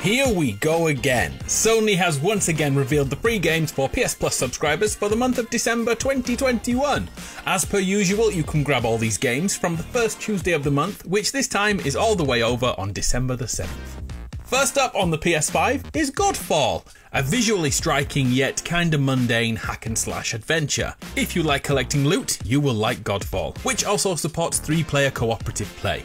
Here we go again. Sony has once again revealed the free games for PS Plus subscribers for the month of December 2021. As per usual, you can grab all these games from the first Tuesday of the month, which this time is all the way over on December the 7th. First up on the PS5 is Godfall, a visually striking yet kinda mundane hack and slash adventure. If you like collecting loot, you will like Godfall, which also supports 3-player cooperative play.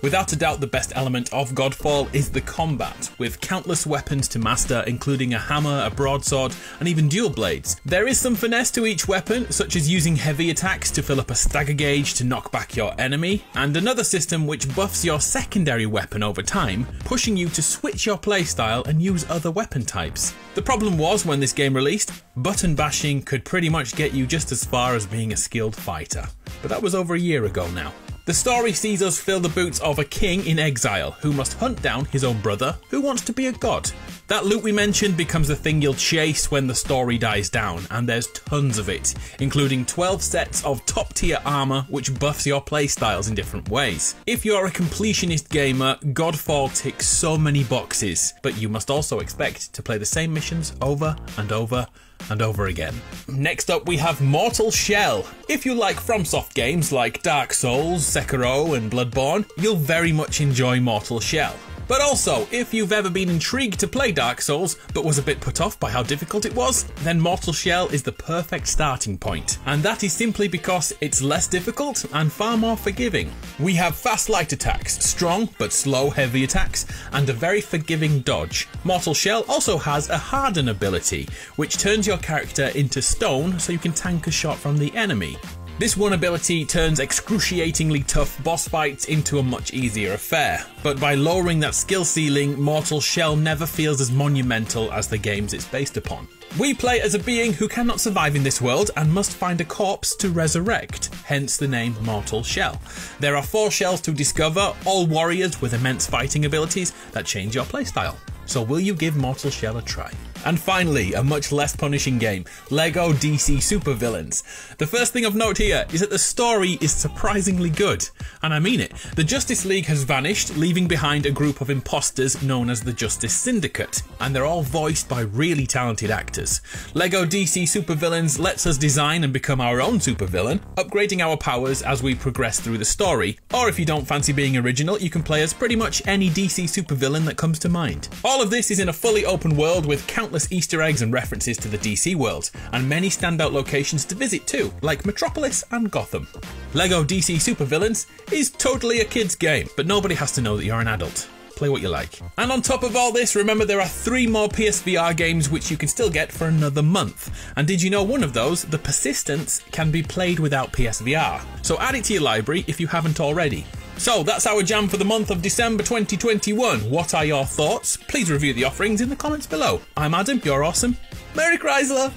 Without a doubt, the best element of Godfall is the combat, with countless weapons to master, including a hammer, a broadsword, and even dual blades. There is some finesse to each weapon, such as using heavy attacks to fill up a stagger gauge to knock back your enemy, and another system which buffs your secondary weapon over time, pushing you to switch your playstyle and use other weapon types. The problem was, when this game released, button bashing could pretty much get you just as far as being a skilled fighter. But that was over a year ago now. The story sees us fill the boots of a king in exile who must hunt down his own brother who wants to be a god. That loot we mentioned becomes the thing you'll chase when the story dies down, and there's tons of it, including 12 sets of top tier armor which buffs your playstyles in different ways. If you're a completionist gamer, Godfall ticks so many boxes, but you must also expect to play the same missions over and over and over again. Next up we have Mortal Shell. If you like FromSoft games like Dark Souls, Sekiro and Bloodborne, you'll very much enjoy Mortal Shell. But also, if you've ever been intrigued to play Dark Souls but was a bit put off by how difficult it was, then Mortal Shell is the perfect starting point. And that is simply because it's less difficult and far more forgiving. We have fast light attacks, strong but slow heavy attacks, and a very forgiving dodge. Mortal Shell also has a harden ability, which turns your character into stone so you can tank a shot from the enemy. This one ability turns excruciatingly tough boss fights into a much easier affair, but by lowering that skill ceiling, Mortal Shell never feels as monumental as the games it's based upon. We play as a being who cannot survive in this world and must find a corpse to resurrect, hence the name Mortal Shell. There are 4 shells to discover, all warriors with immense fighting abilities that change your playstyle. So will you give Mortal Shell a try? And finally, a much less punishing game, LEGO DC Supervillains. The first thing of note here is that the story is surprisingly good, and I mean it. The Justice League has vanished, leaving behind a group of imposters known as the Justice Syndicate, and they're all voiced by really talented actors. LEGO DC Supervillains lets us design and become our own supervillain, upgrading our powers as we progress through the story, or if you don't fancy being original, you can play as pretty much any DC supervillain that comes to mind. All of this is in a fully open world with countless Easter eggs and references to the DC world, and many standout locations to visit too, like Metropolis and Gotham. LEGO DC Supervillains is totally a kid's game, but nobody has to know that you're an adult. Play what you like. And on top of all this, remember there are 3 more PSVR games which you can still get for another month. And did you know one of those, The Persistence, can be played without PSVR? So add it to your library if you haven't already. So that's our jam for the month of December 2021. What are your thoughts? Please review the offerings in the comments below. I'm Adam, you're awesome. Merry Chrysler!